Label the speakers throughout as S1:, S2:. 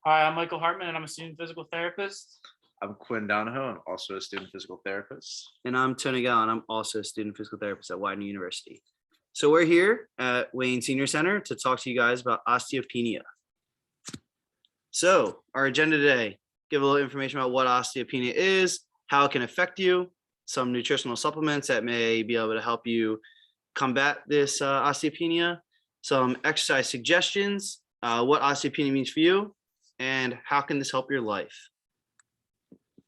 S1: Hi, I'm Michael Hartman, and I'm a student physical therapist.
S2: I'm Quinn Donahoe. I'm also a student physical therapist.
S3: And I'm Tony Gallon. I'm also a student physical therapist at Widener University. So we're here at Wayne Senior Center to talk to you guys about osteopenia. So our agenda today, give a little information about what osteopenia is, how it can affect you, some nutritional supplements that may be able to help you combat this osteopenia, some exercise suggestions, what osteopenia means for you, and how can this help your life.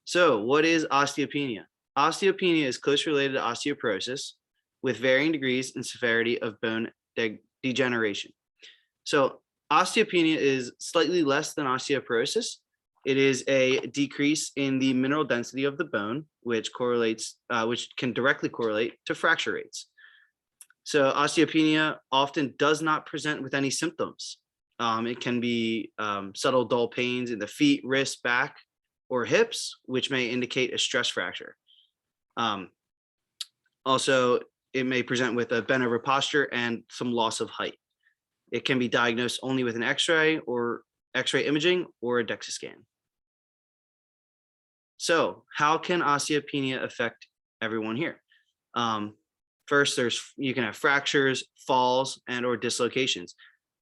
S3: So what is osteopenia? Osteopenia is closely related to osteoporosis with varying degrees and severity of bone degeneration. So osteopenia is slightly less than osteoporosis. It is a decrease in the mineral density of the bone, which can directly correlate to fracture rates. So osteopenia often does not present with any symptoms. It can be subtle dull pains in the feet, wrists, back, or hips, which may indicate a stress fracture. Also, it may present with a bent over posture and some loss of height. It can be diagnosed only with an X-ray or X-ray imaging or a DEXA scan. So how can osteopenia affect everyone here? First, you can have fractures, falls, and or dislocations.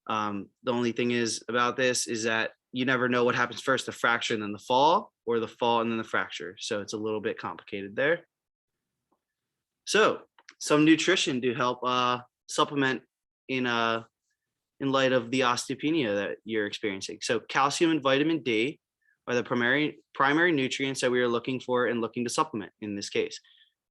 S3: The only thing is about this is that you never know what happens first, the fracture and then the fall, or the fall and then the fracture. So it's a little bit complicated there. So some nutrition to help supplement in light of the osteopenia that you're experiencing. So calcium and vitamin D are the primary nutrients that we are looking for and looking to supplement in this case.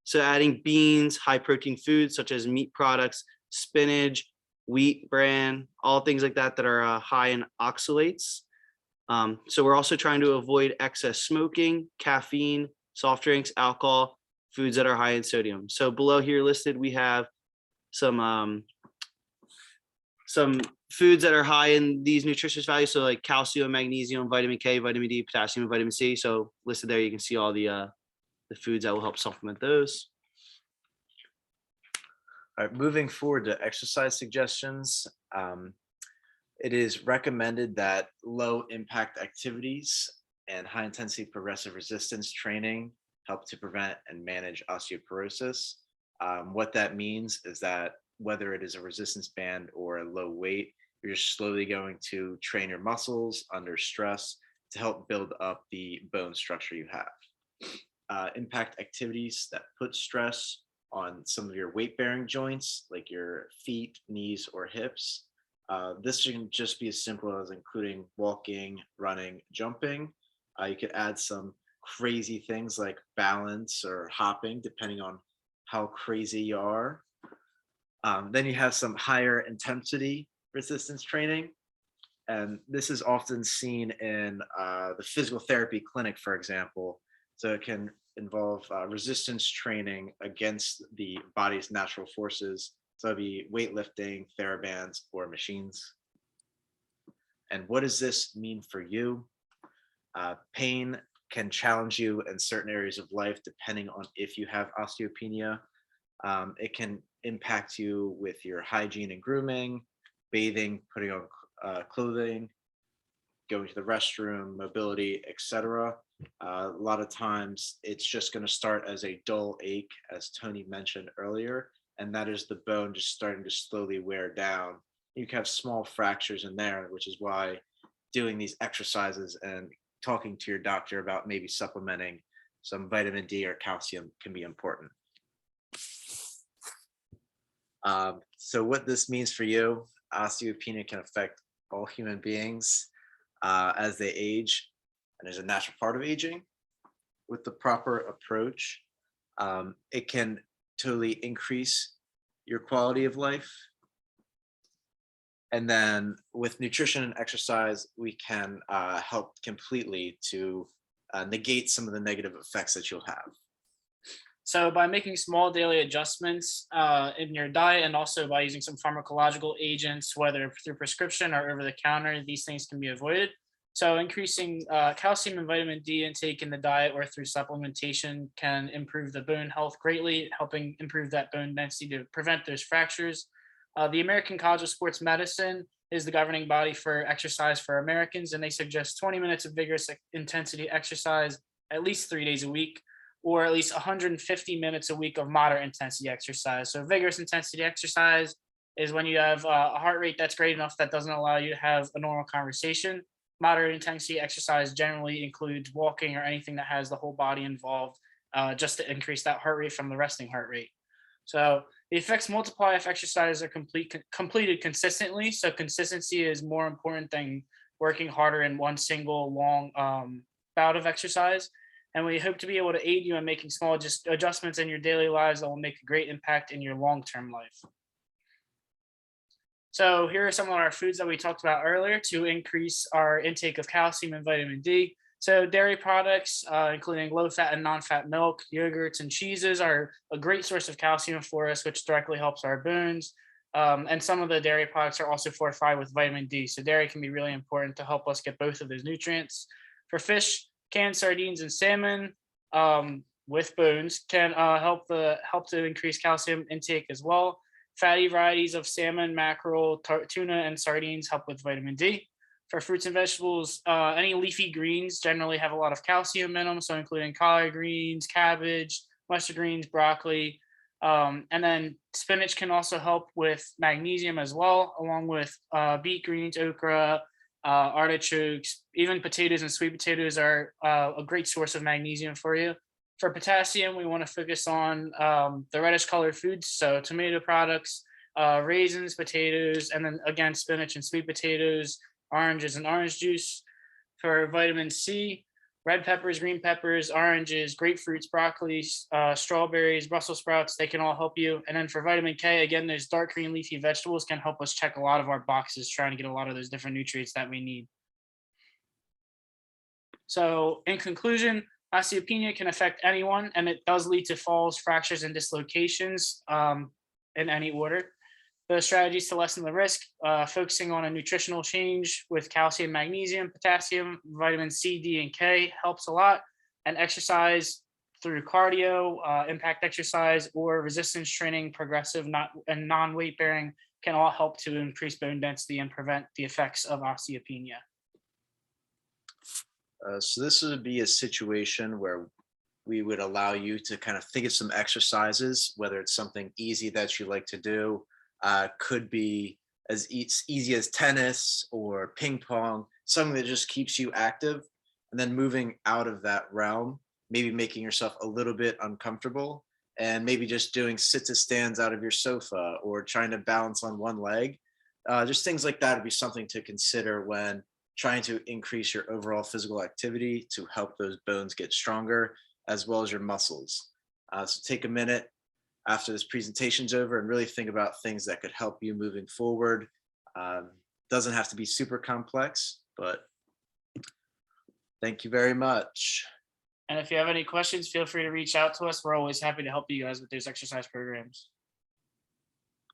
S3: So adding beans, high protein foods such as meat products, spinach, wheat bran, all things like that are high in oxalates. So we're also trying to avoid excess smoking, caffeine, soft drinks, alcohol, foods that are high in sodium. So below here listed, we have some foods that are high in these nutritious values. So like calcium, magnesium, vitamin K, vitamin D, potassium, and vitamin C. So listed there, you can see all the foods that will help supplement those.
S2: All right, moving forward to exercise suggestions. It is recommended that low impact activities and high intensity progressive resistance training help to prevent and manage osteoporosis. What that means is that whether it is a resistance band or a low weight, you're just slowly going to train your muscles under stress to help build up the bone structure you have. Impact activities that put stress on some of your weight bearing joints, like your feet, knees, or hips. This can just be as simple as including walking, running, jumping. You could add some crazy things like balance or hopping, depending on how crazy you are. Then you have some higher intensity resistance training. And this is often seen in the physical therapy clinic, for example. So it can involve resistance training against the body's natural forces. So it'd be weightlifting, therabands, or machines. And what does this mean for you? Pain can challenge you in certain areas of life, depending on if you have osteopenia. It can impact you with your hygiene and grooming, bathing, putting on clothing, going to the restroom, mobility, etc. A lot of times it's just going to start as a dull ache, as Tony mentioned earlier, and that is the bone just starting to slowly wear down. You can have small fractures in there, which is why doing these exercises and talking to your doctor about maybe supplementing some vitamin D or calcium can be important. So what this means for you, osteopenia can affect all human beings as they age, and is a natural part of aging. With the proper approach, it can totally increase your quality of life. And then with nutrition and exercise, we can help completely to negate some of the negative effects that you'll have.
S1: So by making small daily adjustments in your diet, and also by using some pharmacological agents, whether through prescription or over the counter, these things can be avoided. So increasing calcium and vitamin D intake in the diet or through supplementation can improve the bone health greatly, helping improve that bone density to prevent those fractures. The American College of Sports Medicine is the governing body for exercise for Americans, and they suggest 20 minutes of vigorous intensity exercise at least 3 days a week, or at least 150 minutes a week of moderate intensity exercise. So vigorous intensity exercise is when you have a heart rate that's great enough that doesn't allow you to have a normal conversation. Moderate intensity exercise generally includes walking or anything that has the whole body involved, just to increase that heart rate from the resting heart rate. So the effects multiply if exercises are completed consistently. So consistency is more important than working harder in one single long bout of exercise. And we hope to be able to aid you in making small adjustments in your daily lives that will make a great impact in your long-term life. So here are some of our foods that we talked about earlier to increase our intake of calcium and vitamin D. So dairy products, including low-fat and non-fat milk, yogurts, and cheeses are a great source of calcium for us, which directly helps our bones. And some of the dairy products are also fortified with vitamin D. So dairy can be really important to help us get both of those nutrients. For fish, canned sardines and salmon with bones can help to increase calcium intake as well. Fatty varieties of salmon, mackerel, tuna, and sardines help with vitamin D. For fruits and vegetables, any leafy greens generally have a lot of calcium in them, so including collard greens, cabbage, mustard greens, broccoli. And then spinach can also help with magnesium as well, along with beet greens, okra, artichokes. Even potatoes and sweet potatoes are a great source of magnesium for you. For potassium, we want to focus on the reddish colored foods, so tomato products, raisins, potatoes, and then again, spinach and sweet potatoes, oranges and orange juice. For vitamin C, red peppers, green peppers, oranges, grapefruits, broccoli, strawberries, Brussels sprouts, they can all help you. And then for vitamin K, again, those dark green leafy vegetables can help us check a lot of our boxes, trying to get a lot of those different nutrients that we need. So in conclusion, osteopenia can affect anyone, and it does lead to falls, fractures, and dislocations in any order. The strategies to lessen the risk, focusing on a nutritional change with calcium, magnesium, potassium, vitamin C, D, and K helps a lot. And exercise through cardio, impact exercise, or resistance training, progressive and non-weight bearing can all help to increase bone density and prevent the effects of osteopenia.
S2: So this would be a situation where we would allow you to kind of think of some exercises, whether it's something easy that you like to do, could be as easy as tennis or ping pong, something that just keeps you active, and then moving out of that realm, maybe making yourself a little bit uncomfortable, and maybe just doing sit to stands out of your sofa or trying to balance on one leg. Just things like that would be something to consider when trying to increase your overall physical activity to help those bones get stronger, as well as your muscles. So take a minute after this presentation's over and really think about things that could help you moving forward. Doesn't have to be super complex, but thank you very much.
S1: And if you have any questions, feel free to reach out to us. We're always happy to help you guys with those exercise programs.